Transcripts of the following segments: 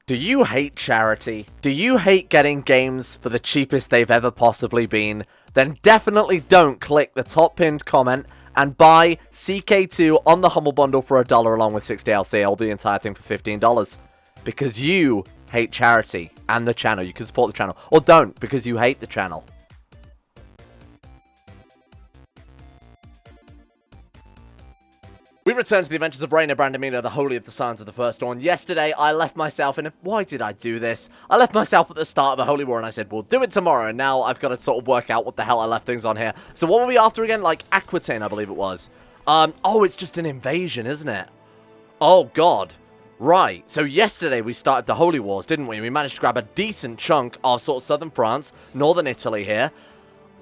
Do you hate charity? Do you hate getting games for the cheapest they've ever possibly been? Then definitely don't click the top pinned comment and buy CK2 on the Humble Bundle for $1 along with 6 DLC, or the entire thing for $15. Because you hate charity and the channel. You can support the channel. Or don't, because you hate the channel. We return to the adventures of Reina Brandamina, the Holy of the Signs of the First Dawn. Yesterday, I left myself in a... Why did I do this? I left myself at the start of the Holy War, and I said, we'll do it tomorrow. And now I've got to sort of work out what the hell I left things on here. So what were we after again? Like, Aquistion, I believe it was. Oh, it's just an invasion, isn't it? Oh, God. Right. So yesterday, we started the Holy Wars, didn't we? We managed to grab a decent chunk of sort of southern France, northern Italy here.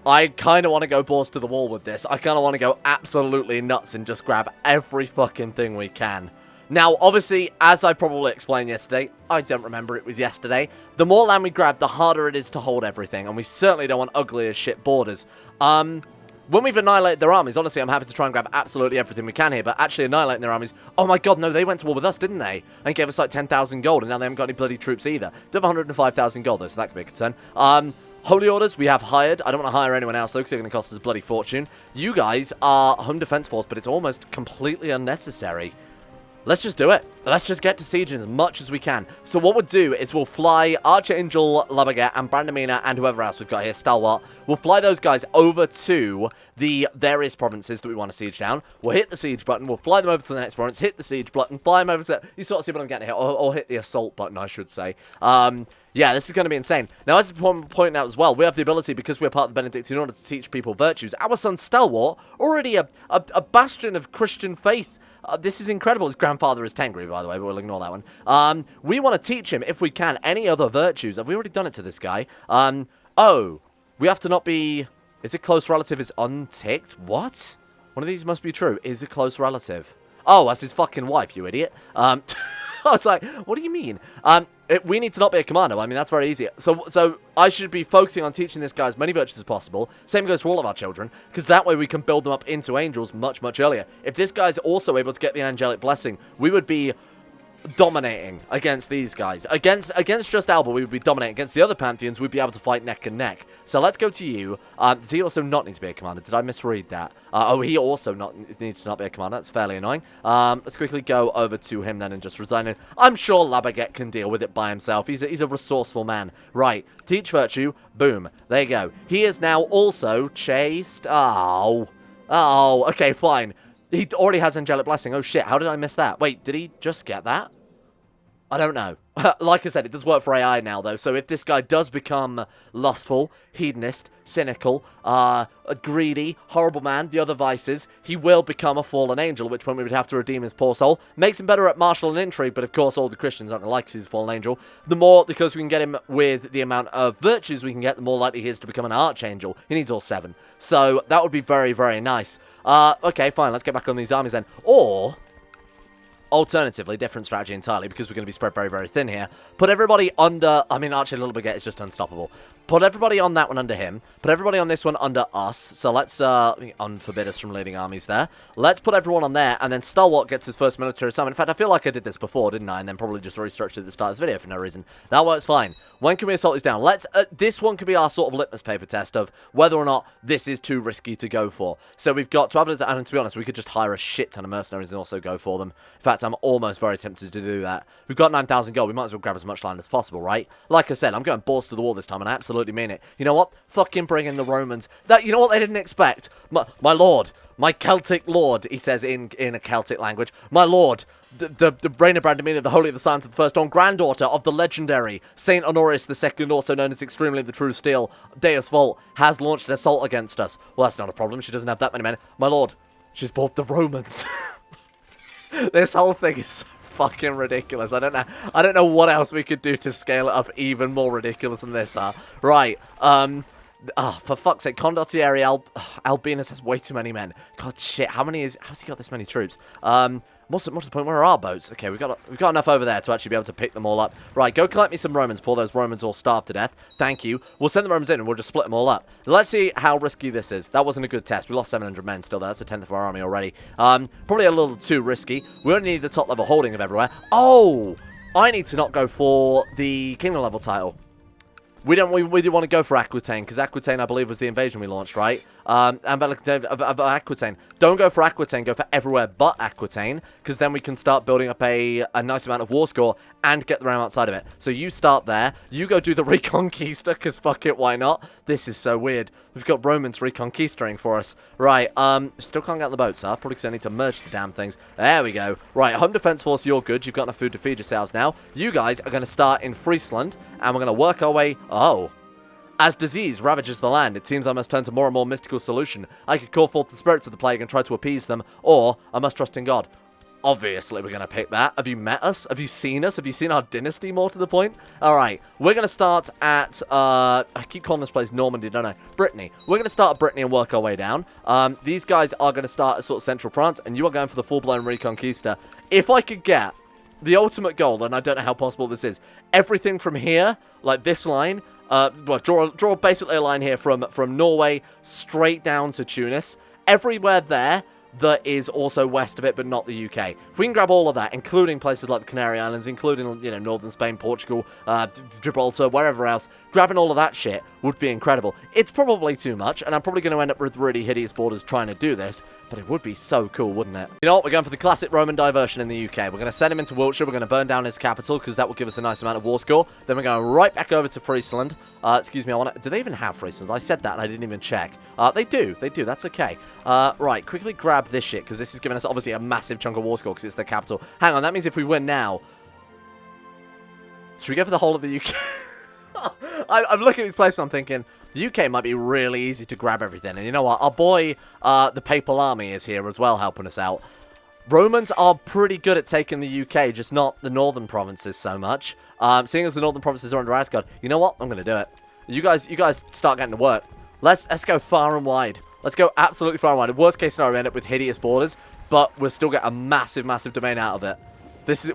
I kind of want to go balls to the wall with this. I kind of want to go absolutely nuts and just grab every fucking thing we can. Now, obviously, as I probably explained yesterday, I don't remember it was yesterday, the more land we grab, the harder it is to hold everything, and we certainly don't want ugly as shit borders. When we've annihilated their armies, honestly, I'm happy to try and grab absolutely everything we can here, but actually annihilating their armies... Oh my god, no, they went to war with us, didn't they? And gave us like 10,000 gold, and now they haven't got any bloody troops either. They have 105,000 gold, though, so that could be a concern. Holy Orders, we have hired. I don't want to hire anyone else, though, because they're going to cost us a bloody fortune. You guys are Home Defense Force, but it's almost completely unnecessary. Let's just do it. Let's just get to sieging as much as we can. So what we'll do is we'll fly Archangel, Labaget, and Brandamina, and whoever else we've got here, Stalwart. We'll fly those guys over to the various provinces that we want to siege down. We'll hit the siege button. We'll fly them over to the next province, hit the siege button, fly them over to... You sort of see what I'm getting here. Or hit the assault button, I should say. Yeah, this is going to be insane. Now, as I'm pointing out as well, we have the ability, because we're part of the Benedict, in order to teach people virtues. Our son Stalwart, already a bastion of Christian faith. This is incredible. His grandfather is Tengri, by the way, but we'll ignore that one. We want to teach him, if we can, any other virtues. Have we already done it to this guy? Oh, we have to not be... Is it close relative is unticked? What? One of these must be true. Is a close relative? Oh, that's his fucking wife, you idiot. I was like, what do you mean? We need to not be a commando. I mean, that's very easy. So I should be focusing on teaching this guy as many virtues as possible. Same goes for all of our children, because that way we can build them up into angels much, much earlier. If this guy's also able to get the angelic blessing, we would be dominating against these guys. Against just Alba, we would be dominating. Against the other Pantheons, we'd be able to fight neck and neck. So let's go to you. Does he also not need to be a commander? Did I misread that? Oh, he also needs to not be a commander. That's fairly annoying. Let's quickly go over to him then and just resign it. I'm sure Labaget can deal with it by himself. He's a resourceful man. Right. Teach virtue. Boom. There you go. He is now also chaste. Oh. Oh. Okay, fine. He already has Angelic Blessing. Oh, shit. How did I miss that? Wait, did he just get that? I don't know. Like I said, it does work for AI now, though. So if this guy does become lustful, hedonist, cynical, greedy, horrible man, the other vices, he will become a fallen angel, at which point we would have to redeem his poor soul. Makes him better at martial and intrigue, but of course all the Christians aren't like he's a fallen angel. The more, because we can get him with the amount of virtues we can get, the more likely he is to become an archangel. He needs all 7. So that would be very, very nice. Okay, fine, let's get back on these armies then. Or... Alternatively, different strategy entirely, because we're going to be spread very, very thin here. Put everybody under... I mean, Archie Little Baguette is just unstoppable. Put everybody on that one under him. Put everybody on this one under us. So let's unforbid us from leading armies there. Let's put everyone on there, and then Stalwart gets his first military assignment. In fact, I feel like I did this before, didn't I? And then probably just restructured at the start of this video for no reason. That works fine. When can we assault these down? Let's... this one could be our sort of litmus paper test of whether or not this is too risky to go for. So we've got 12... And to be honest, we could just hire a shit ton of mercenaries and also go for them. In fact, I'm almost very tempted to do that. We've got 9,000 gold. We might as well grab as much land as possible, right? Like I said, I'm going balls to the wall this time, and I absolutely mean it. You know what? Fucking bring in the Romans. You know what they didn't expect? My lord. My Celtic lord, he says in a Celtic language. My lord, the Reina Brandamina, the Holy of the Signs of the First Dawn, granddaughter of the legendary Saint Honorius II, also known as Extremely the True Steel, Deus Vult, has launched an assault against us. Well, that's not a problem. She doesn't have that many men. My lord, she's bought the Romans. This whole thing is so fucking ridiculous. I don't know what else we could do to scale it up even more ridiculous than this, Right, for fuck's sake, Condottieri Albinus has way too many men. God shit, how's he got this many troops? What's the point? Where are our boats? Okay, we've got enough over there to actually be able to pick them all up. Right, go collect me some Romans. Pull those Romans all starved to death. Thank you. We'll send the Romans in and we'll just split them all up. Let's see how risky this is. That wasn't a good test. We lost 700 men still. That's a 10th of our army already. Probably a little too risky. We only need the top level holding of everywhere. Oh! I need to not go for the kingdom level title. We do want to go for Aquitaine, because Aquitaine, I believe, was the invasion we launched, right? Aquitaine. Don't go for Aquitaine, go for everywhere but Aquitaine, because then we can start building up a nice amount of war score and get the realm outside of it. So you start there, you go do the Reconquista, because fuck it, why not? This is so weird. We've got Romans Reconquistering for us. Right, still can't get the boats, huh? Probably because I need to merge the damn things. There we go. Right, Home Defense Force, you're good. You've got enough food to feed yourselves now. You guys are going to start in Friesland, and we're going to work our way... Oh. As disease ravages the land, it seems I must turn to more and more mystical solution. I could call forth the spirits of the plague and try to appease them, or I must trust in God. Obviously, we're going to pick that. Have you met us? Have you seen us? Have you seen our dynasty, more to the point? Alright, we're going to start at, I keep calling this place Normandy, don't I? Brittany. We're going to start at Brittany and work our way down. These guys are going to start at sort of central France, and you are going for the full-blown Reconquista. If I could get the ultimate goal, and I don't know how possible this is, everything from here, like this line... well, draw basically a line here from Norway straight down to Tunis. Everywhere there that is also west of it, but not the UK. If we can grab all of that, including places like the Canary Islands, including, you know, northern Spain, Portugal, Gibraltar, wherever else, grabbing all of that shit would be incredible. It's probably too much, and I'm probably going to end up with really hideous borders trying to do this, but it would be so cool, wouldn't it? You know what? We're going for the classic Roman diversion in the UK. We're going to send him into Wiltshire. We're going to burn down his capital, because that will give us a nice amount of war score. Then we're going right back over to Friesland. Excuse me, do they even have Friesland? I said that, and I didn't even check. They do. That's okay. Right, quickly grab this shit, because this is giving us, obviously, a massive chunk of war score, because it's the capital. Hang on, that means if we win now... Should we go for the whole of the UK? I'm looking at these places and I'm thinking, the UK might be really easy to grab everything. And you know what? Our boy, the Papal Army, is here as well, helping us out. Romans are pretty good at taking the UK, just not the northern provinces so much. Seeing as the northern provinces are under Asgard, you know what? I'm going to do it. You guys start getting to work. Let's go far and wide. Let's go absolutely far and wide. The worst case scenario, we end up with hideous borders, but we'll still get a massive, massive domain out of it.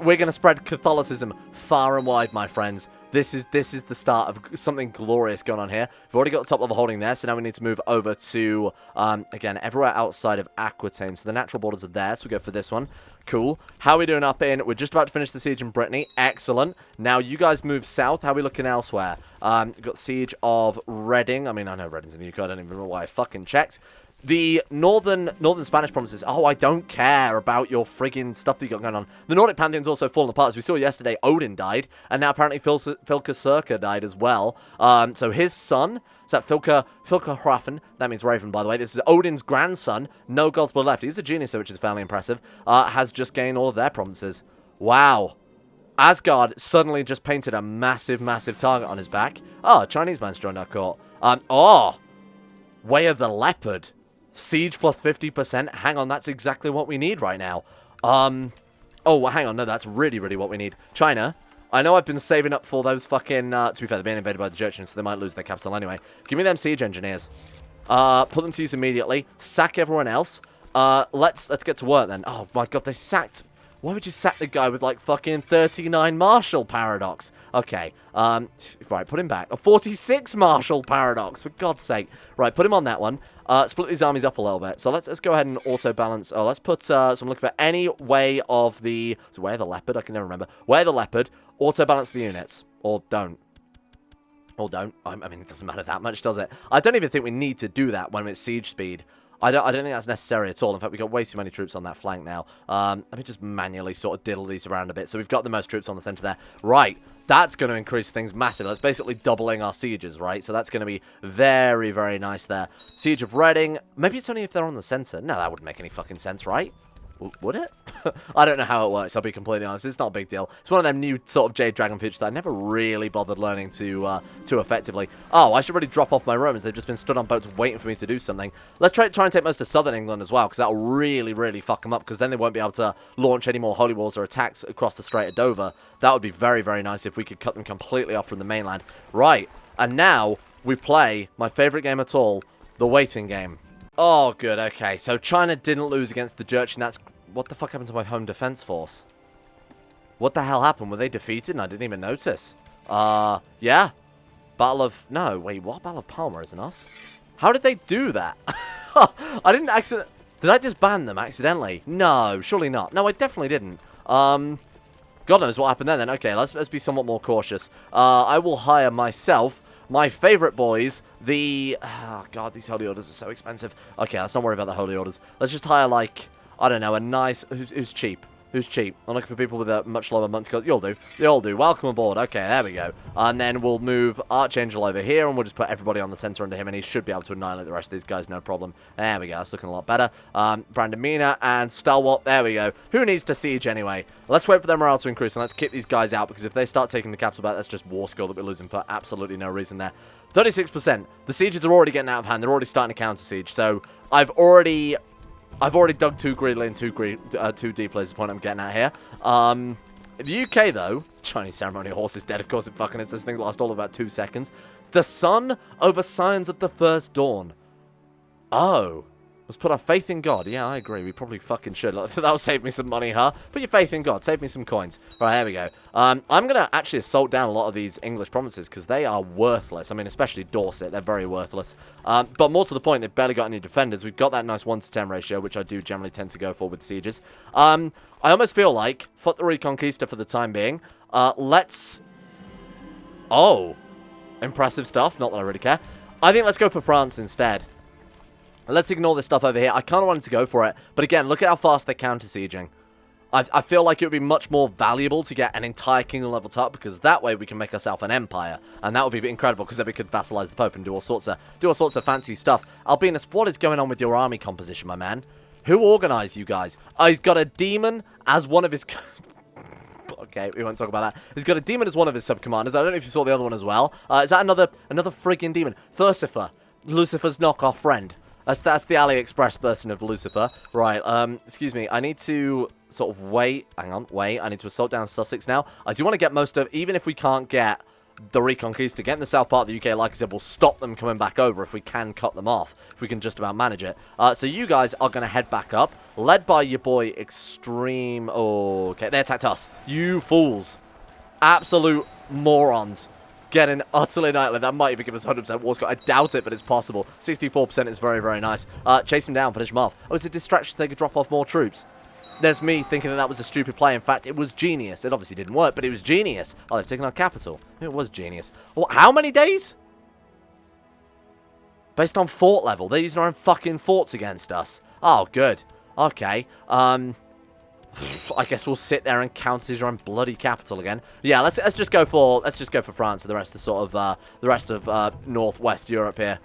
We're going to spread Catholicism far and wide, my friends. This is the start of something glorious going on here. We've already got the top level holding there, so now we need to move over to, again, everywhere outside of Aquitaine. So the natural borders are there, so we go for this one. Cool. How are we doing up in? We're just about to finish the siege in Brittany. Excellent. Now, you guys move south. How are we looking elsewhere? We've got siege of Reading. I mean, I know Reading's in the UK. I don't even know why I fucking checked. The northern Spanish provinces. Oh, I don't care about your friggin' stuff that you got going on. The Nordic pantheon's also fallen apart. As we saw yesterday, Odin died, and now apparently Filka Circa died as well. So his son, is that Filka Hrafen? That means Raven, by the way. This is Odin's grandson. No gods were left. He's a genius, which is fairly impressive. Has just gained all of their provinces. Wow. Asgard suddenly just painted a massive, massive target on his back. Oh, Chinese man's joined our court. Way of the Leopard. Siege plus 50%. Hang on, that's exactly what we need right now. Oh, hang on. No, that's really, really what we need. China. I know I've been saving up for those fucking... to be fair, they're being invaded by the Jurchens, so they might lose their capital anyway. Give me them siege engineers. Put them to use immediately. Sack everyone else. Let's get to work then. Oh, my God, they sacked... Why would you sack the guy with, like, fucking 39 Marshall Paradox? Okay, right, put him back. A 46 Marshall Paradox, for God's sake. Right, put him on that one. Split these armies up a little bit. So let's go ahead and auto-balance. Oh, let's put, so I'm looking for any way of the... So way of the Leopard? I can never remember. Way of the Leopard, auto-balance the units. Or don't. Or don't. I mean, it doesn't matter that much, does it? I don't even think we need to do that when it's siege speed. I don't think that's necessary at all. In fact, we've got way too many troops on that flank now. Let me just manually sort of diddle these around a bit. So we've got the most troops on the center there. Right, that's going to increase things massively. That's basically doubling our sieges, right? So that's going to be very, very nice there. Siege of Reading. Maybe it's only if they're on the center. No, that wouldn't make any fucking sense, right? Would it? I don't know how it works, I'll be completely honest. It's not a big deal. It's one of them new sort of Jade Dragon features that I never really bothered learning too effectively. Oh, I should really drop off my Romans. They've just been stood on boats waiting for me to do something. Let's try and take most of southern England as well, because that'll really, really fuck them up, because then they won't be able to launch any more holy wars or attacks across the Strait of Dover. That would be very, very nice if we could cut them completely off from the mainland. Right, and now we play my favourite game at all, the waiting game. Oh, good, okay. So China didn't lose against the Jurchen. That's... What the fuck happened to my home defense force? What the hell happened? Were they defeated and I didn't even notice? Yeah. Battle of... No, wait, what? Battle of Palma isn't us? How did they do that? I didn't accidentally... Did I just ban them accidentally? No, surely not. No, I definitely didn't. God knows what happened then. Okay, let's be somewhat more cautious. I will hire myself, my favorite boys, oh, God, these holy orders are so expensive. Okay, let's not worry about the holy orders. Let's just hire, like, I don't know, a nice... Who's cheap? Who's cheap? I'm looking for people with a much lower monthly cost. You'll do. You'll do. Welcome aboard. Okay, there we go. And then we'll move Archangel over here, and we'll just put everybody on the center under him, and he should be able to annihilate the rest of these guys, no problem. There we go. That's looking a lot better. Brandon Mina and Stalwart. There we go. Who needs to siege anyway? Let's wait for their morale to increase, and let's kick these guys out, because if they start taking the capital back, that's just war score that we're losing for absolutely no reason there. 36%. The sieges are already getting out of hand. They're already starting to counter siege, so I've already dug too greedily and too deeply is the point I'm getting at here. The UK, though, Chinese ceremonial horse is dead. Of course, it fucking is. This thing lasts all about 2 seconds. The sun over signs of the first dawn. Oh. Let's put our faith in God. Yeah, I agree. We probably fucking should. That'll save me some money, huh? Put your faith in God. Save me some coins. Right, here we go. I'm going to actually assault down a lot of these English provinces because they are worthless. I mean, especially Dorset. They're very worthless. But more to the point, they've barely got any defenders. We've got that nice 1-to-10 ratio, which I do generally tend to go for with sieges. I almost feel like, fuck the Reconquista for the time being. Let's... Oh. Impressive stuff. Not that I really care. I think let's go for France instead. Let's ignore this stuff over here. I kind of wanted to go for it. But again, look at how fast they're counter-sieging. I feel like it would be much more valuable to get an entire kingdom leveled up, because that way we can make ourselves an empire. And that would be incredible, because then we could vassalize the Pope and do all sorts of fancy stuff. Albinus, what is going on with your army composition, my man? Who organized you guys? Oh, he's got a demon as one of his... Okay, we won't talk about that. He's got a demon as one of his sub-commanders. I don't know if you saw the other one as well. Is that another friggin' demon? Thursifer. Lucifer's knockoff friend. That's the AliExpress version of Lucifer. Right, excuse me. I need to sort of wait. Hang on, wait. I need to assault down Sussex now. I do want to get most of... Even if we can't get the Reconquista, getting the south part of the UK, like I said, will stop them coming back over if we can cut them off. If we can just about manage it. So you guys are going to head back up, led by your boy Extreme... Oh, okay, they attacked us. You fools. Absolute morons. Getting utterly annihilated. That might even give us 100% war score. I doubt it, but it's possible. 64% is very, very nice. Chase him down, finish him off. Oh, it's a distraction so they could drop off more troops. There's me thinking that was a stupid play. In fact, it was genius. It obviously didn't work, but it was genius. Oh, they've taken our capital. It was genius. Well, how many days? Based on fort level. They're using our own fucking forts against us. Oh, good. Okay. I guess we'll sit there and counter your own bloody capital again. Yeah, let's just go for France and the rest of sort of northwest Europe here.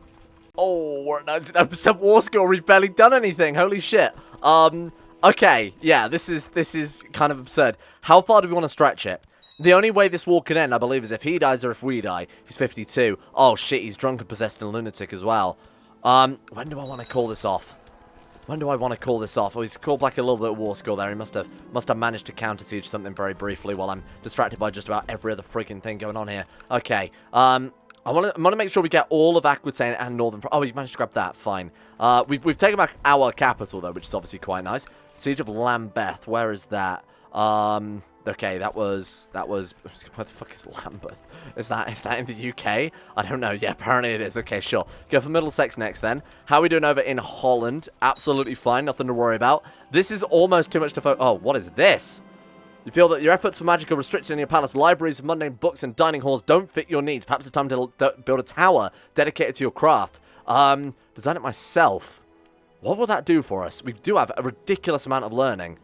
Oh, we're at 99% war score. We've barely done anything. Holy shit. Okay, yeah, this is kind of absurd. How far do we want to stretch it? The only way this war can end, I believe, is if he dies or if we die. He's 52. Oh shit, he's drunk and possessed and a lunatic as well. When do I want to call this off? When do I want to call this off? Oh, he's called back a little bit of war score there. He must have managed to counter-siege something very briefly while I'm distracted by just about every other freaking thing going on here. Okay. I want to make sure we get all of Aquistion and Northern... Oh, we managed to grab that. Fine. We've taken back our capital, though, which is obviously quite nice. Siege of Lambeth. Where is that? Okay, that was... Where the fuck is Lambeth? Is that in the UK? I don't know. Yeah, apparently it is. Okay, sure. Go for Middlesex next, then. How are we doing over in Holland? Absolutely fine. Nothing to worry about. This is almost too much to focus... Oh, what is this? You feel that your efforts for magic are restricted in your palace. Libraries, mundane books, and dining halls don't fit your needs. Perhaps it's time to build a tower dedicated to your craft. Design it myself. What will that do for us? We do have a ridiculous amount of learning.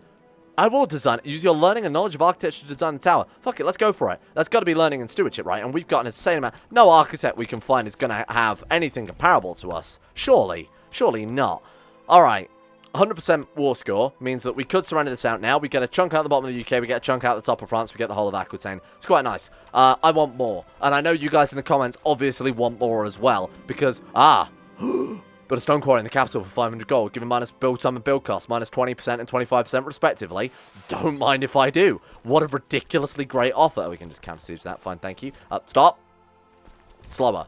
I will design it. Use your learning and knowledge of architecture to design the tower. Fuck it, let's go for it. That's got to be learning and stewardship, right? And we've got an insane amount. No architect we can find is going to have anything comparable to us. Surely. Surely not. Alright. 100% war score means that we could surrender this out now. We get a chunk out the bottom of the UK. We get a chunk out the top of France. We get the whole of Aquitaine. It's quite nice. I want more. And I know you guys in the comments obviously want more as well. Because, but a stone quarry in the capital for 500 gold, giving minus build time and build cost, minus 20% and 25% respectively. Don't mind if I do. What a ridiculously great offer. We can just counter siege that. Fine, thank you. Stop. Slower.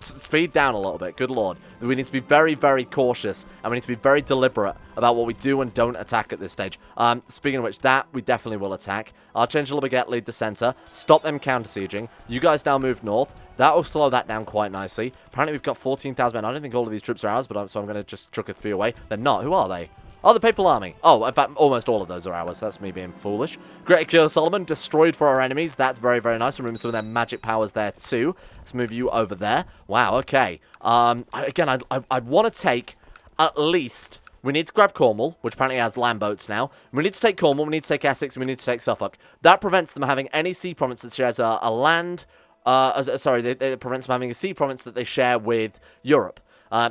Speed down a little bit. Good lord. We need to be very, very cautious, and we need to be very deliberate about what we do and don't attack at this stage. Speaking of which, that we definitely will attack. Archangel Baguette lead the center. Stop them counter sieging. You guys now move north. That will slow that down quite nicely. Apparently, we've got 14,000 men. I don't think all of these troops are ours, but so I'm going to just chuck a few away. They're not. Who are they? Oh, the Papal Army. Oh, in fact, almost all of those are ours. That's me being foolish. Great Cure Solomon, destroyed for our enemies. That's very, very nice. Remember some of their magic powers there, too. Let's move you over there. Wow, okay. Again, I'd want to take at least... We need to grab Cornwall, which apparently has land boats now. We need to take Cornwall, we need to take Essex, and we need to take Suffolk. That prevents them having any sea province that shares a land... it prevents them having a sea province that they share with Europe.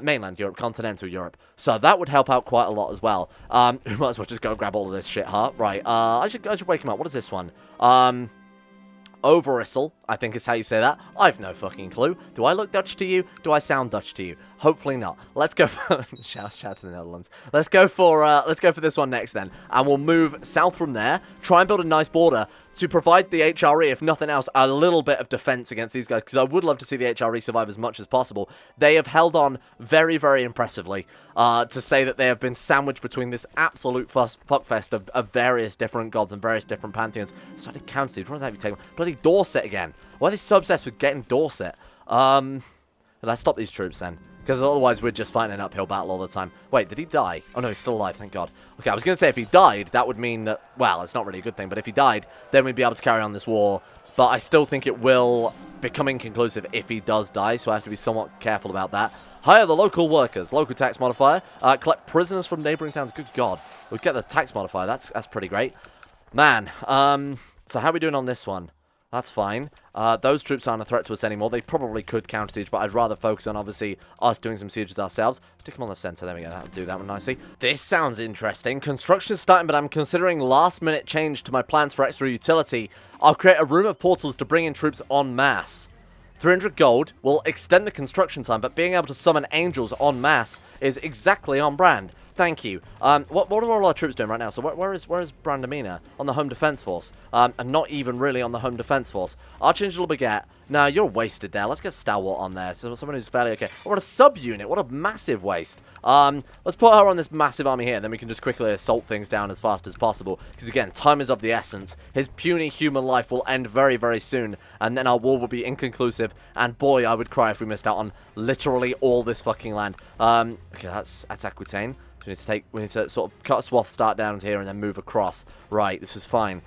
Mainland Europe, continental Europe. So that would help out quite a lot as well. We might as well just go grab all of this shit, huh? Right, I should wake him up. What is this one? Overhaul, I think is how you say that. I've no fucking clue. Do I look Dutch to you? Do I sound Dutch to you? Hopefully not. Let's go for shout to the Netherlands. Let's go for this one next then, and we'll move south from there. Try and build a nice border to provide the HRE, if nothing else, a little bit of defense against these guys, because I would love to see the HRE survive as much as possible. They have held on very, very impressively. To say that they have been sandwiched between this absolute fuckfest of various different gods and various different pantheons. So I did counter siege. What does that have you taken? Bloody Dorset again. Why are they so obsessed with getting Dorset? Let's stop these troops then. Because otherwise we're just fighting an uphill battle all the time. Wait, did he die? Oh no, he's still alive, thank God. Okay, I was going to say if he died, that would mean that... Well, it's not really a good thing, but if he died, then we'd be able to carry on this war. But I still think it will become inconclusive if he does die, so I have to be somewhat careful about that. Hire the local workers. Local tax modifier. Collect prisoners from neighbouring towns. Good God. We'll get the tax modifier. That's pretty great. Man, so how are we doing on this one? That's fine. Those troops aren't a threat to us anymore. They probably could counter siege, but I'd rather focus on, obviously, us doing some sieges ourselves. Stick them on the center. There we go. That'll do that one nicely. This sounds interesting. Construction's starting, but I'm considering last-minute change to my plans for extra utility. I'll create a room of portals to bring in troops en masse. 300 gold will extend the construction time, but being able to summon angels en masse is exactly on brand. Thank you. What are all our troops doing right now? So where is Brandamina? On the home defense force. And not even really on the home defense force. Archangel Baguette. No, you're wasted there. Let's get Stalwart on there. So someone who's fairly okay. Oh, what a sub-unit. What a massive waste. Let's put her on this massive army here. Then we can just quickly assault things down as fast as possible. Because again, time is of the essence. His puny human life will end very, very soon. And then our war will be inconclusive. And boy, I would cry if we missed out on literally all this fucking land. Okay, that's Aquitaine. We need to sort of cut a swath, start down here, and then move across. Right, this is fine.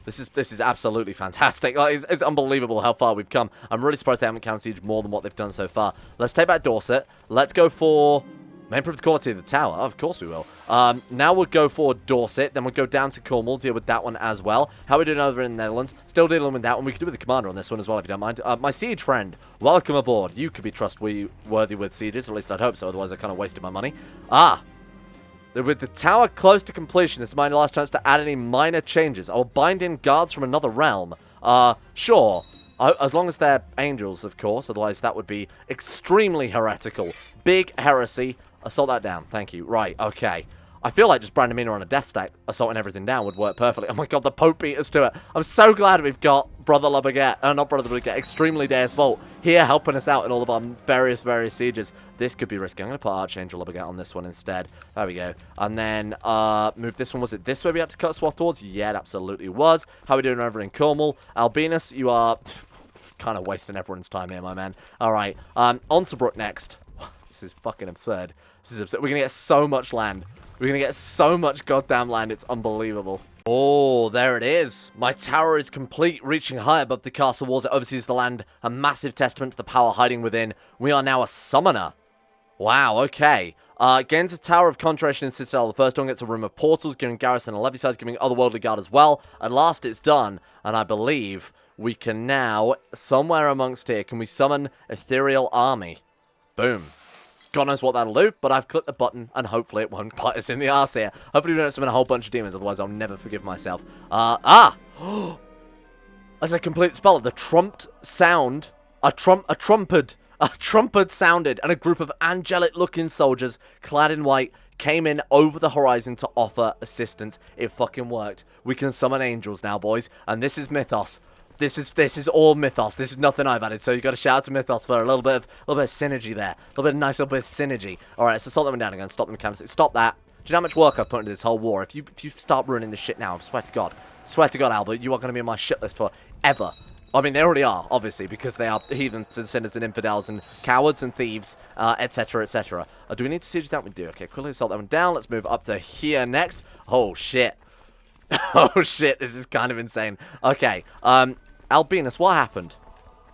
This is absolutely fantastic. Like, it's unbelievable how far we've come. I'm really surprised they haven't counter siege more than what they've done so far. Let's take back Dorset. Let's go for... May improve the quality of the tower. Oh, of course we will. Now we'll go for Dorset. Then we'll go down to Cornwall, deal with that one as well. How are we doing over in the Netherlands? Still dealing with that one. We could do with the commander on this one as well, if you don't mind. My siege friend, welcome aboard. You could be trustworthy with sieges. At least I'd hope so. Otherwise, I kind of wasted my money. With the tower close to completion, this is my last chance to add any minor changes. I will bind in guards from another realm. Sure. As long as they're angels, of course. Otherwise, that would be extremely heretical. Big heresy. Assault that down. Thank you. Right, okay. I feel like just Brandamina on a death stack, assaulting everything down would work perfectly. Oh my God, the Pope beat us to it. I'm so glad we've got Brother Baguette, not Brother Baguette, Extremely Deus Vult here helping us out in all of our various sieges. This could be risky. I'm going to put Archangel Baguette on this one instead. There we go. And then move this one. Was it this way we had to cut a swath towards? Yeah, it absolutely was. How are we doing over in Cornwall? Albinus, you are kind of wasting everyone's time here, my man. All right, Onsebrook next. This is fucking absurd. This is absurd. We're going to get so much land. We're going to get so much goddamn land. It's unbelievable. Oh, there it is. My tower is complete, reaching high above the castle walls. It oversees the land. A massive testament to the power hiding within. We are now a summoner. Wow, okay. Gains a Tower of Conjuration in Citadel. The first one gets a room of portals, giving garrison a levy size, giving otherworldly guard as well. At last it's done, and I believe we can now, somewhere amongst here, can we summon Ethereal Army? Boom. God knows what that'll do, but I've clicked the button, and hopefully it won't bite us in the arse here. Hopefully we don't summon a whole bunch of demons, otherwise I'll never forgive myself. As a complete spell, the trumped sound, a trumpet sounded, and a group of angelic-looking soldiers, clad in white, came in over the horizon to offer assistance. It fucking worked. We can summon angels now, boys, and this is Mythos. This is all Mythos. This is nothing I've added. So you got to shout out to Mythos for a little bit of synergy there. A little bit of nice little bit of synergy. All right, let's assault them down again. Stop them mechanics. Stop that. Do you know how much work I've put into this whole war? If you start ruining this shit now, I swear to God, Albert, you are going to be on my shit list forever. I mean, they already are, obviously, because they are heathens and sinners and infidels and cowards and thieves, etc., etc. Do we need to siege that? We do. Okay, quickly assault that one down. Let's move up to here next. Oh, shit. Oh, shit. This is kind of insane. Okay. Albinus, what happened?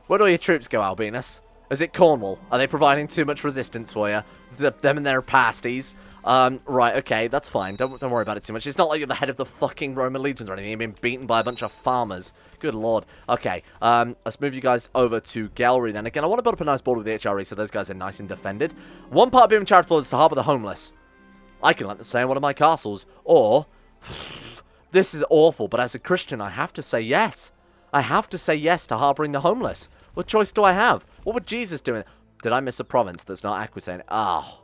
Where do all your troops go, Albinus? Is it Cornwall? Are they providing too much resistance for you? Them and their pasties. Right, okay, that's fine. Don't worry about it too much. It's not like you're the head of the fucking Roman legions or anything. You've been beaten by a bunch of farmers. Good lord. Okay, let's move you guys over to Gallery then. Again, I want to build up a nice border with the HRE so those guys are nice and defended. One part of being charitable is to harbour the homeless. I can let them stay in one of my castles. Or, this is awful, but as a Christian, I have to say yes. I have to say yes to harbouring the homeless. What choice do I have? What would Jesus do? Did I miss a province that's not Aquistion? Oh,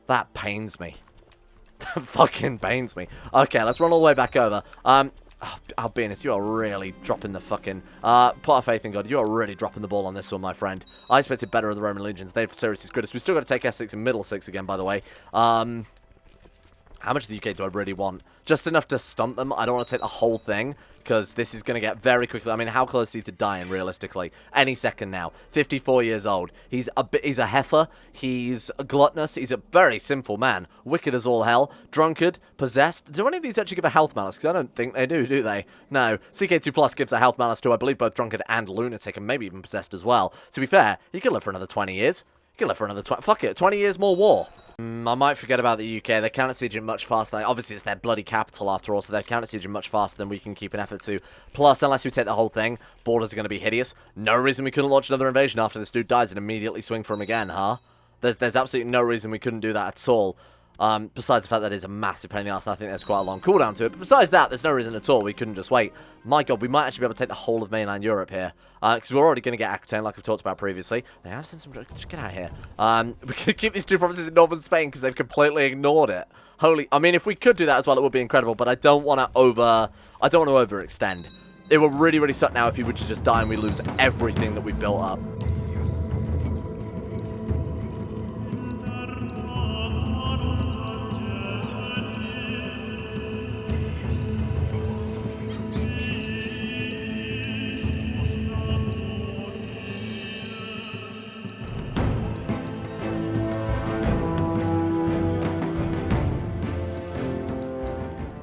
that pains me. That fucking pains me. Okay, let's run all the way back over. Albinus, you are really dropping the fucking... put our faith in God. You are really dropping the ball on this one, my friend. I expected better of the Roman legions. They've seriously screwed us. We've still got to take Essex and Middlesex again, by the way. How much of the UK do I really want? Just enough to stump them. I don't want to take the whole thing, because this is going to get very quickly. I mean, how close is he to dying, realistically? Any second now. 54 years old. He's a heifer. He's gluttonous. He's a very sinful man. Wicked as all hell. Drunkard. Possessed. Do any of these actually give a health malus? Because I don't think they do they? No. CK2 Plus gives a health malus to, I believe, both drunkard and lunatic, and maybe even possessed as well. To be fair, he could live for another 20 years. He could live for another 20... Fuck it. 20 years more war. I might forget about the UK. They're counter-sieging much faster. Obviously, it's their bloody capital after all, so they're counter-sieging much faster than we can keep an effort to. Plus, unless we take the whole thing, borders are going to be hideous. No reason we couldn't launch another invasion after this dude dies and immediately swing for him again, huh? There's absolutely no reason we couldn't do that at all. Besides the fact that it's a massive pain in the arse, and I think there's quite a long cooldown to it. But besides that, there's no reason at all we couldn't just wait. My god, we might actually be able to take the whole of mainland Europe here. Because we're already going to get Aquitaine, like we've talked about previously. They have sent some... Just get out of here. We could keep these two provinces in northern Spain because they've completely ignored it. Holy... I mean, if we could do that as well, it would be incredible. But I don't want to I don't want to overextend. It would really, really suck now if he were to just die and we lose everything that we built up.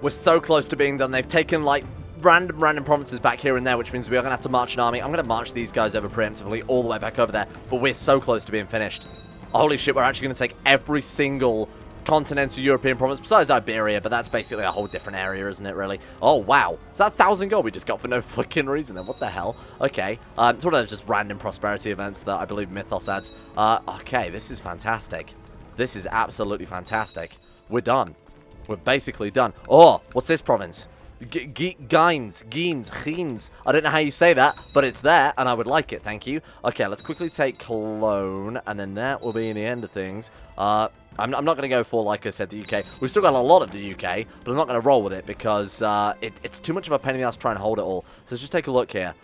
We're so close to being done. They've taken, like, random provinces back here and there, which means we are going to have to march an army. I'm going to march these guys over preemptively all the way back over there, but we're so close to being finished. Holy shit, we're actually going to take every single continental European province, besides Iberia, but that's basically a whole different area, isn't it, really? Oh, wow. Is that 1,000 gold we just got for no fucking reason then? What the hell? Okay. It's one of those just random prosperity events that I believe Mythos adds. Okay, this is fantastic. This is absolutely fantastic. We're done. We're basically done. Oh, what's this province? Gines. I don't know how you say that, but it's there, and I would like it, thank you. Okay, let's quickly take Cologne, and then that will be in the end of things. I'm not going to go for, like I said, the UK. We've still got a lot of the UK, but I'm not going to roll with it, because it's too much of a pain in the ass to try and hold it all. So let's just take a look here.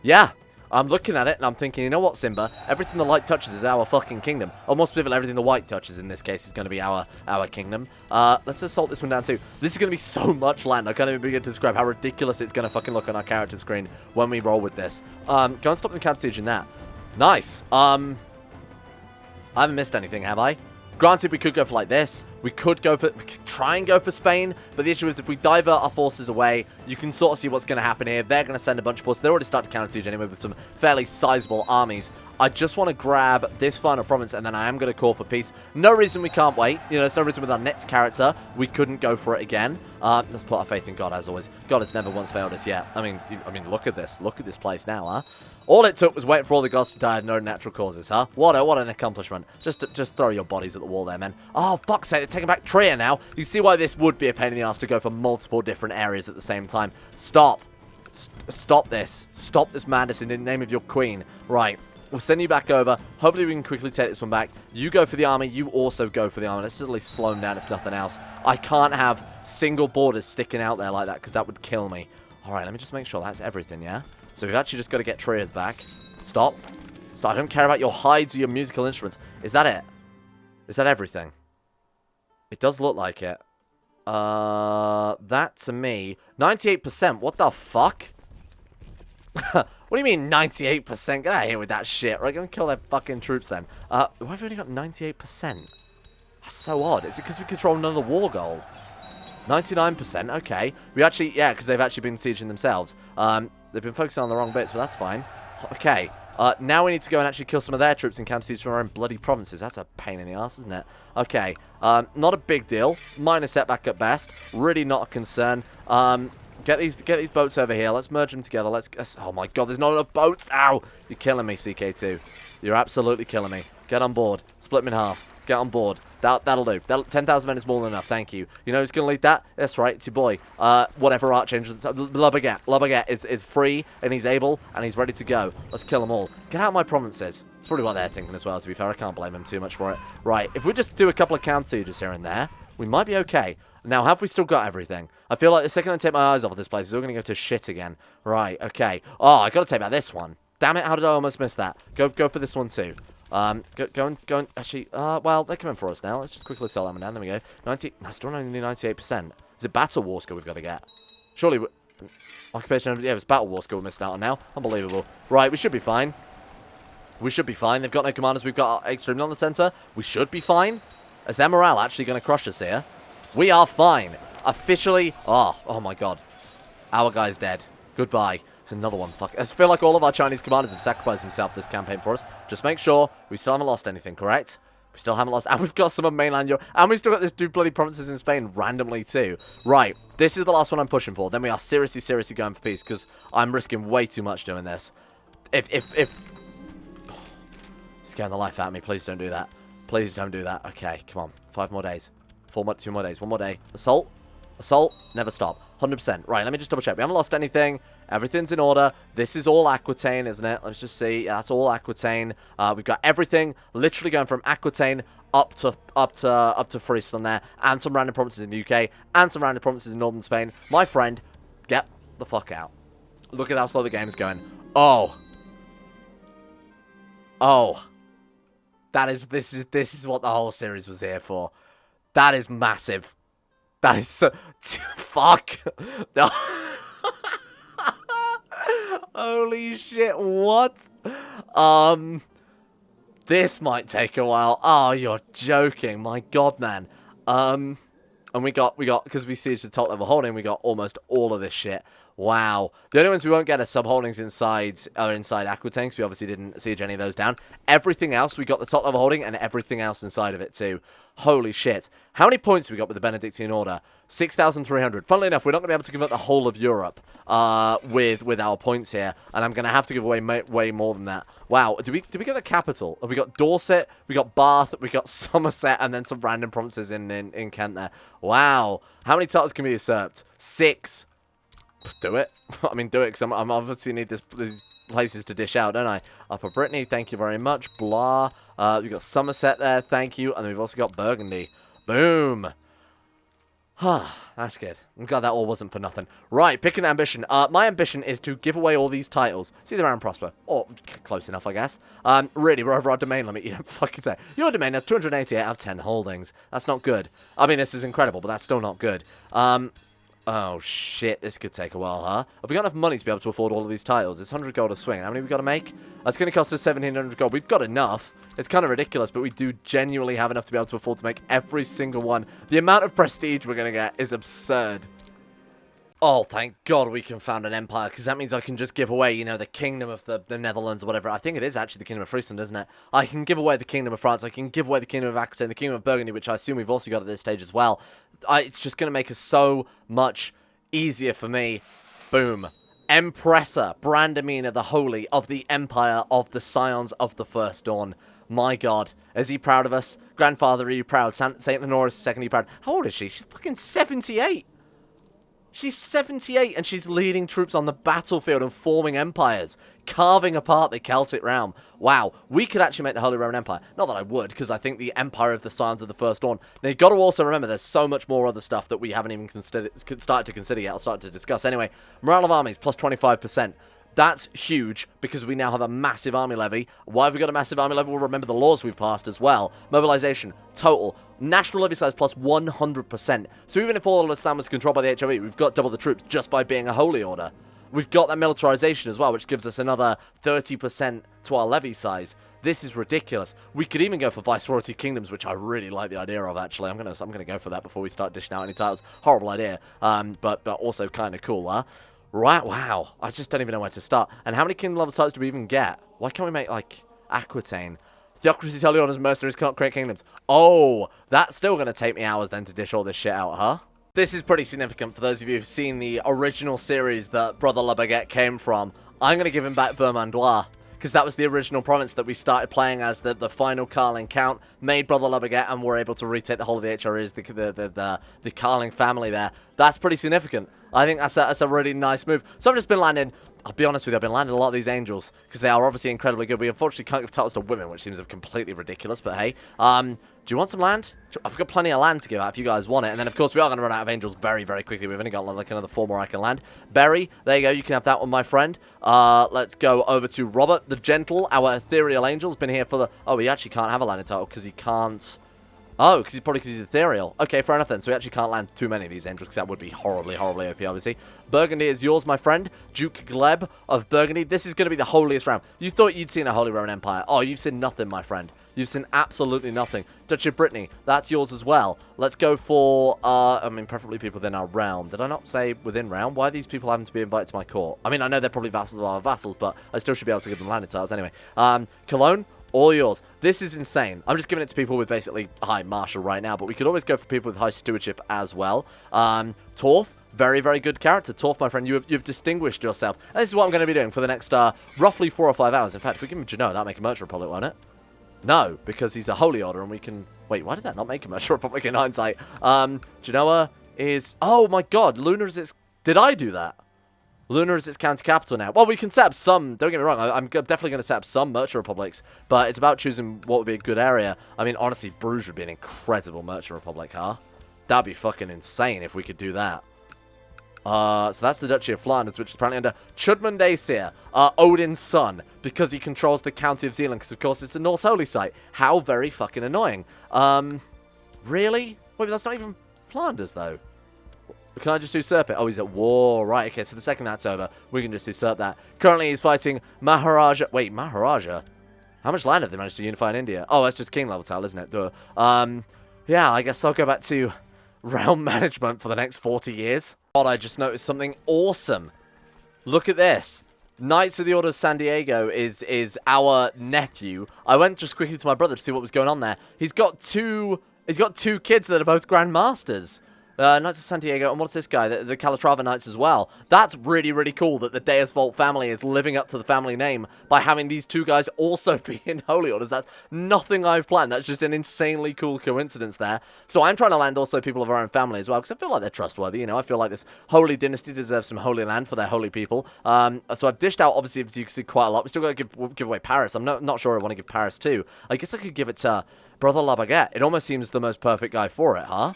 Yeah. I'm looking at it, and I'm thinking, you know what, Simba? Everything the light touches is our fucking kingdom. Or more specifically, everything the white touches, in this case, is going to be our kingdom. Let's assault this one down, too. This is going to be so much land. I can't even begin to describe how ridiculous it's going to fucking look on our character screen when we roll with this. Go and stop them counter-sieging that. Nice. I haven't missed anything, have I? Granted, we could go for like this. We could try and go for Spain, but the issue is if we divert our forces away, you can sort of see what's going to happen here. They're going to send a bunch of forces. They're already starting to counter-siege anyway with some fairly sizable armies. I just want to grab this final province, and then I am going to call for peace. No reason we can't wait. You know, there's no reason with our next character we couldn't go for it again. Let's put our faith in God, as always. God has never once failed us yet. I mean, look at this. Look at this place now, huh? All it took was waiting for all the gods to die of no natural causes, huh? What an accomplishment. Just throw your bodies at the wall there, man. Oh, fuck's sake, they're taking back Trier now. You see why this would be a pain in the ass to go for multiple different areas at the same time. Stop. Stop this. Stop this madness in the name of your queen. Right. We'll send you back over. Hopefully we can quickly take this one back. You go for the army. You also go for the army. Let's just at least slow them down if nothing else. I can't have single borders sticking out there like that because that would kill me. All right, let me just make sure that's everything, yeah? So we've actually just got to get Triers back. Stop. Stop. I don't care about your hides or your musical instruments. Is that it? Is that everything? It does look like it. That to me. 98%. What the fuck? What do you mean 98%? Get out of here with that shit. Right, go and kill their fucking troops then. Why have we only got 98%? That's so odd. Is it because we control another war goal? 99%, okay. We actually, yeah, because they've actually been sieging themselves. They've been focusing on the wrong bits, but that's fine. Okay. Now we need to go and actually kill some of their troops and counter-siege from our own bloody provinces. That's a pain in the ass, isn't it? Okay. Not a big deal. Minor setback at best. Really not a concern. Get these boats over here. Let's merge them together. Oh my god, there's not enough boats. Ow! You're killing me, CK2. You're absolutely killing me. Get on board. Split them in half. Get on board. That'll do. 10,000 men is more than enough. Thank you. You know who's going to lead that? That's right. It's your boy. Whatever Archangel. Labaguette is free, and he's able, and he's ready to go. Let's kill them all. Get out of my provinces. It's probably what they're thinking as well, to be fair. I can't blame them too much for it. Right. If we just do a couple of counter sieges here and there, we might be okay. Now, have we still got everything? I feel like the second I take my eyes off of this place, it's all going to go to shit again. Right. Okay. Oh, I got to take back this one. Damn it. How did I almost miss that? Go for this one too. Go and actually, well, they're coming for us now. Let's just quickly sell them down. There we go. Still only 98%. Is it Battle War skill we've got to get? Surely, occupation, yeah, it's Battle War skill we're missing out on now. Unbelievable. Right, we should be fine. We should be fine. They've got no commanders. We've got extremely on the center. We should be fine. Is their morale actually going to crush us here? We are fine. Officially, oh my god. Our guy's dead. Goodbye. It's another one. Fuck. I feel like all of our Chinese commanders have sacrificed themselves this campaign for us. Just make sure we still haven't lost anything, correct? We still haven't lost. And we've got some of mainland Europe. And we've still got this two bloody provinces in Spain randomly too. Right. This is the last one I'm pushing for. Then we are seriously going for peace because I'm risking way too much doing this. If scaring the life out of me. Please don't do that. Please don't do that. Okay, come on. 5 more days. 2 more days. 1 more day. Assault. Assault. Never stop. 100%. Right, let me just double check. We haven't lost anything. Everything's in order. This is all Aquitaine, isn't it? Let's just see. Yeah, that's all Aquitaine. We've got everything literally going from Aquitaine up to Friesland there, and some random provinces in the UK, and some random provinces in northern Spain. My friend, get the fuck out. Look at how slow the game's going. Oh. This is what the whole series was here for. That is massive. That is so... Fuck. No. Holy shit, what? This might take a while. Oh, you're joking. My god, man. And we got, because we sieged the top level holding, we got almost all of this shit. Wow. The only ones we won't get are sub-holdings inside Aquitaine, because we obviously didn't siege any of those down. Everything else, we got the top level holding, and everything else inside of it too. Holy shit. How many points have we got with the Benedictine Order? 6,300. Funnily enough, we're not going to be able to convert the whole of Europe with our points here, and I'm going to have to give away way more than that. Wow. Did we get the capital? Have we got Dorset, we got Bath, we got Somerset, and then some random provinces in Kent there. Wow. How many titles can we usurp? 6. Do it. I mean, do it, because I'm obviously need these places to dish out, don't I? Upper Brittany, thank you very much. Blah. We've got Somerset there, thank you. And then we've also got Burgundy. Boom. That's good. I'm glad that all wasn't for nothing. Right, pick an ambition. My ambition is to give away all these titles. See the round prosper. Or, close enough, I guess. Really, we're over our domain limit. You don't fucking say. Your domain has 288 out of 10 holdings. That's not good. I mean, this is incredible, but that's still not good. Oh, shit. This could take a while, huh? Have we got enough money to be able to afford all of these titles? It's 100 gold a swing. How many have we got to make? That's going to cost us 1,700 gold. We've got enough. It's kind of ridiculous, but we do genuinely have enough to be able to afford to make every single one. The amount of prestige we're going to get is absurd. Oh, thank God we can found an empire, because that means I can just give away, you know, the kingdom of the Netherlands or whatever. I think it is actually the kingdom of Friesland, isn't it? I can give away the kingdom of France. I can give away the kingdom of Aquitaine, the kingdom of Burgundy, which I assume we've also got at this stage as well. It's just going to make us so much easier for me. Boom. Empressor, Brandemina the Holy of the Empire of the Scions of the First Dawn. My God. Is he proud of us? Grandfather, are you proud? Saint Lenore II, are you proud? How old is she? She's fucking 78. She's 78 and she's leading troops on the battlefield and forming empires, carving apart the Celtic realm. Wow, we could actually make the Holy Roman Empire. Not that I would, because I think the Empire of the Scions of the First Dawn. Now, you've got to also remember there's so much more other stuff that we haven't even started to consider yet. I'll start to discuss. Anyway, morale of armies, plus 25%. That's huge, because we now have a massive army levy. Why have we got a massive army levy? Well, remember the laws we've passed as well. Mobilization, total. National levy size plus 100%. So even if all of Islam was controlled by the HOE, we've got double the troops just by being a holy order. We've got that militarization as well, which gives us another 30% to our levy size. This is ridiculous. We could even go for Viceroyalty Kingdoms, which I really like the idea of, actually. I'm gonna go for that before we start dishing out any titles. Horrible idea, but also kind of cool, huh? Right, wow. I just don't even know where to start. And how many kingdom level titles do we even get? Why can't we make, like, Aquitaine? Theocracy's holy orders, mercenaries cannot create kingdoms. Oh, that's still going to take me hours then to dish all this shit out, huh? This is pretty significant for those of you who've seen the original series that Brother La Baguette came from. I'm going to give him back Vermandois, because that was the original province that we started playing as the final Carling Count, made Brother La Baguette, and were able to retake the whole of the HREs, the Carling family there. That's pretty significant. I think that's a really nice move. So I've just been landing, I'll be honest with you, I've been landing a lot of these angels, because they are obviously incredibly good. We unfortunately can't give titles to women, which seems completely ridiculous, but hey. Do you want some land? I've got plenty of land to give out if you guys want it. And then, of course, we are going to run out of angels very, very quickly. We've only got like another 4 more I can land. Berry, there you go. You can have that one, my friend. Let's go over to Robert the Gentle. Our ethereal angel's been here for the... Oh, he actually can't have a landing title because he can't... Oh, because he's ethereal. Okay, fair enough then. So we actually can't land too many of these angels because that would be horribly, horribly OP, obviously. Burgundy is yours, my friend. Duke Gleb of Burgundy. This is going to be the holiest realm. You thought you'd seen a Holy Roman Empire. Oh, you've seen nothing, my friend. You've seen absolutely nothing. Duchy of Brittany, that's yours as well. Let's go for, I mean, preferably people within our realm. Did I not say within realm? Why are these people having to be invited to my court? I mean, I know they're probably vassals of our vassals, but I still should be able to give them landing titles anyway. Cologne, all yours. This is insane. I'm just giving it to people with basically high martial right now, but we could always go for people with high stewardship as well. Torf, very, very good character. Torf, my friend, you've distinguished yourself. And this is what I'm going to be doing for the next roughly 4 or 5 hours. In fact, if we give him Genoa, that'll make a Merchant Republic, won't it? No, because he's a Holy Order and we can... Wait, why did that not make a Merchant Republic in hindsight? Genoa is... Oh my god, Luna is its... Did I do that? Luna is its county capital now. Well, we can set up some... Don't get me wrong, I'm definitely going to set up some Merchant Republics, but it's about choosing what would be a good area. I mean, honestly, Bruges would be an incredible Merchant Republic, huh? That'd be fucking insane if we could do that. So that's the Duchy of Flanders, which is apparently under Chudmund Aesir, Odin's son, because he controls the county of Zealand, because of course it's a Norse holy site. How very fucking annoying. Really? Wait, that's not even Flanders, though. Can I just usurp it? Oh, he's at war. Right, okay, so the second that's over, we can just usurp that. Currently, he's fighting Maharaja. Wait, Maharaja? How much land have they managed to unify in India? Oh, that's just king level tile, isn't it? Duh. Yeah, I guess I'll go back to realm management for the next 40 years. God, I just noticed something awesome. Look at this. Knights of the Order of San Diego is our nephew. I went just quickly to my brother to see what was going on there. He's got two kids that are both Grandmasters. Knights of San Diego, and what's this guy? The Calatrava Knights as well. That's really, really cool that the Deus Vult family is living up to the family name by having these two guys also be in Holy Orders. That's nothing I've planned. That's just an insanely cool coincidence there. So I'm trying to land also people of our own family as well, because I feel like they're trustworthy, you know. I feel like this holy dynasty deserves some holy land for their holy people. So I've dished out, obviously, as you can see, quite a lot. We still got to give away Paris. I'm not sure I want to give Paris too. I guess I could give it to Brother La Baguette. It almost seems the most perfect guy for it, huh?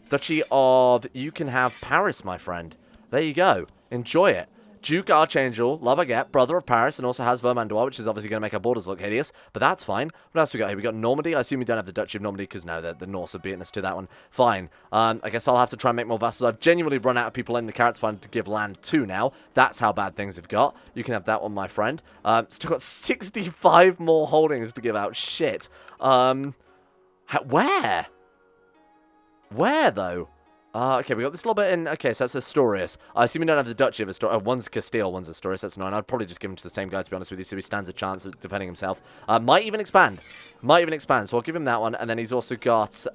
Duchy of... You can have Paris, my friend. There you go. Enjoy it. Duke Archangel, La Baguette, brother of Paris, and also has Vermandois, which is obviously going to make our borders look hideous. But that's fine. What else we got here? We got Normandy. I assume we don't have the Duchy of Normandy, because no, the Norse have beaten us to that one. Fine. I guess I'll have to try and make more vassals. I've genuinely run out of people in the character finder to give land to now. That's how bad things have got. You can have that one, my friend. Still got 65 more holdings to give out. Shit. Where? Where, though? Okay, we got this little bit in... Okay, so that's Asturias. I assume we don't have the Duchy of Asturias. One's Castile, one's Asturias. That's 9. I'd probably just give him to the same guy, to be honest with you, so he stands a chance of defending himself. Might even expand. Might even expand, so I'll give him that one. And then he's also got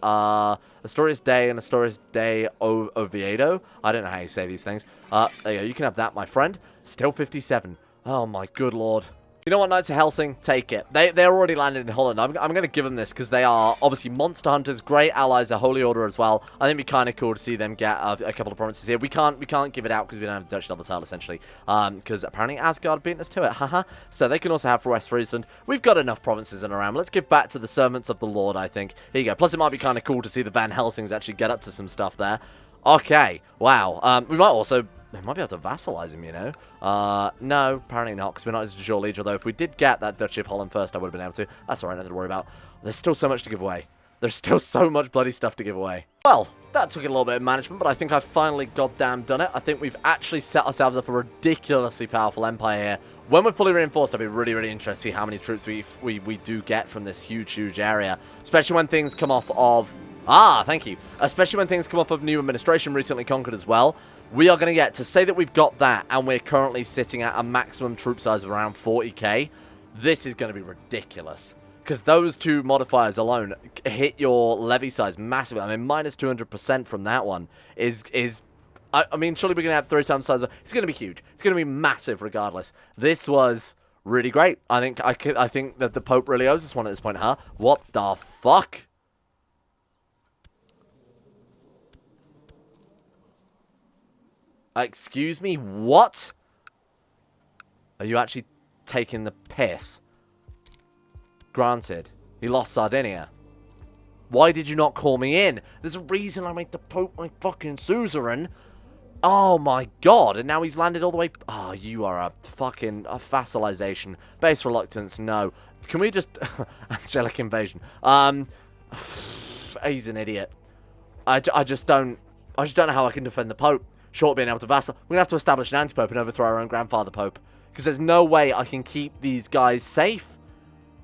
Asturias Day and Asturias Day Oviedo. I don't know how you say these things. There you go. You can have that, my friend. Still 57. Oh, my good lord. You know what, Knights of Helsing? Take it. They're already landed in Holland. I'm going to give them this because they are obviously monster hunters, great allies, a Holy Order as well. I think it'd be kind of cool to see them get a couple of provinces here. We can't give it out because we don't have the Dutch double title essentially. Because apparently Asgard beaten us to it. Haha. So they can also have for West Friesland. We've got enough provinces in around. Let's give back to the servants of the Lord, I think. Here you go. Plus it might be kind of cool to see the Van Helsings actually get up to some stuff there. Okay. Wow. We might also... They might be able to vassalize him, you know. No, apparently not, because we're not his de jure liege, although if we did get that Duchy of Holland first, I would have been able to. That's alright, nothing to worry about. There's still so much to give away. There's still so much bloody stuff to give away. Well, that took a little bit of management, but I think I've finally goddamn done it. I think we've actually set ourselves up a ridiculously powerful empire here. When we're fully reinforced, I'll be really, really interested to see how many troops we do get from this huge, huge area. Especially when things come off of... Ah, thank you. Especially when things come off of new administration recently conquered as well. We are going to get, to say that we've got that, and we're currently sitting at a maximum troop size of around 40k, this is going to be ridiculous. Because those two modifiers alone hit your levy size massively. I mean, minus 200% from that one is I mean, surely we're going to have 3 times the size. It's going to be huge. It's going to be massive regardless. This was really great. I think that the Pope really owes us one at this point, huh? What the fuck? Excuse me, what? Are you actually taking the piss? Granted, he lost Sardinia. Why did you not call me in? There's a reason I made the Pope my fucking suzerain. Oh my god, and now he's landed all the way... Oh, you are a fucking... A vassalization. Base reluctance, no. Can we just... Angelic invasion. He's an idiot. I just don't know how I can defend the Pope. Short of being able to vassal. We're going to have to establish an anti-Pope and overthrow our own grandfather Pope. Because there's no way I can keep these guys safe.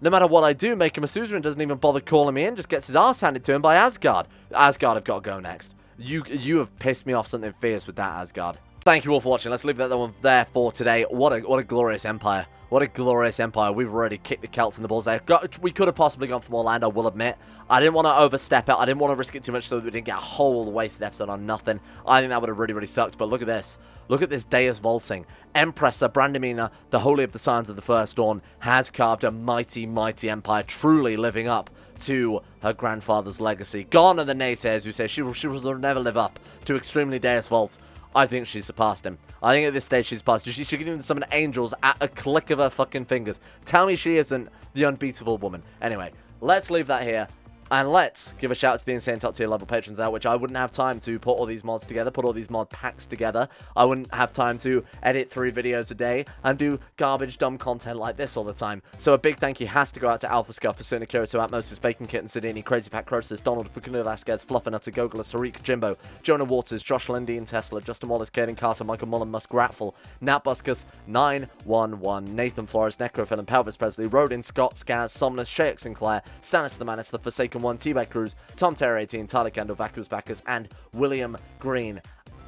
No matter what I do, make him a suzerain doesn't even bother calling me in. Just gets his arse handed to him by Asgard. Asgard have got to go next. You have pissed me off something fierce with that, Asgard. Thank you all for watching. Let's leave that one there for today. What a glorious empire. What a glorious empire. We've already kicked the Celts in the balls there. We could have possibly gone for more land, I will admit. I didn't want to overstep it. I didn't want to risk it too much so that we didn't get a whole wasted episode on nothing. I think that would have really, really sucked. But look at this. Look at this Deus Vulting. Empress Brandemina, the Holy of the Sons of the First Dawn, has carved a mighty, mighty empire, truly living up to her grandfather's legacy. Gone are the naysayers who say she will never live up to extremely Deus Vult. I think she's surpassed him. I think at this stage she's surpassed him. She can even summon angels at a click of her fucking fingers. Tell me she isn't the unbeatable woman. Anyway, let's leave that here. And let's give a shout out to the insane top tier level patrons there, which I wouldn't have time to put all these mods together, put all these mod packs together. I wouldn't have time to edit 3 videos a day and do garbage, dumb content like this all the time. So a big thank you has to go out to Alpha Scuff, Persona Kirito, Atmosis, Bacon Kitten, Sidini, Crazy Pat, Croesus, Donald, Fukuno Vasquez, Fluffernutter, Gogla, Sarik, Jimbo, Jonah Waters, Josh Lindy and Tesla, Justin Wallace, Caden Carter, Michael Mullen, Musk Gratful, Nat Buskus, 911, Nathan Flores, Necrophil and Pelvis Presley, Rodin, Scott, Skaz, Somnus, Shayek Sinclair, Stannis the Manus, The Forsaken One, T-Bag Cruz, Tom Terry 18, Tyler Kendall, Vacuous Bacchus, and William Green.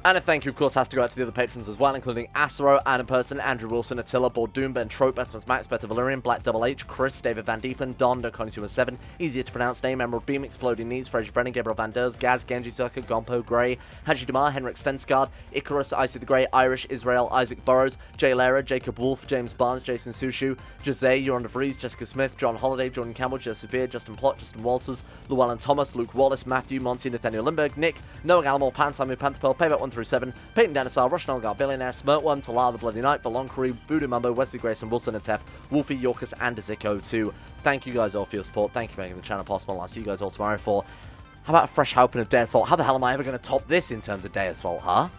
And a thank you, of course, has to go out to the other patrons as well, including Acero, Adam Person, Andrew Wilson, Attila, Bordoom, Ben Trope, Betmas Max, Better Valerian, Black Double H, Chris, David Van Diepen, Don, Doconi217, Easier to Pronounce Name, Emerald Beam, Exploding Knees, Fraser Brennan, Gabriel Van Ders, Gaz, Genji Circa, Gompo, Grey, Haji Damar, Henrik Stensgaard, Icarus, Icy the Grey, Irish, Israel, Isaac Burrows, Jay Lera, Jacob Wolf, James Barnes, Jason Sushu, Jose, Joran de Vries, Jessica Smith, John Holiday, Jordan Campbell, Joseph Beard, Justin Plott, Justin Walters, Llewellyn Thomas, Luke Wallace, Matthew, Monty, Nathaniel Lindbergh, Nick, Noah Gallimore, Pan, Simon Pantherpearl, Payback 1 through 7, Peyton Denisar, Russian Olgar, Billionaire, Smirtworm, Talar the Bloody Knight, Belong Crew, Voodoo Mumbo, Wesley Grayson, Wilson and Tef, Wolfie, Yorkus, and Ziko 2. Thank you guys all for your support. Thank you for making the channel possible. I'll see you guys all tomorrow for... How about a fresh helping of Deus Vult? How the hell am I ever going to top this in terms of Deus Vult, huh?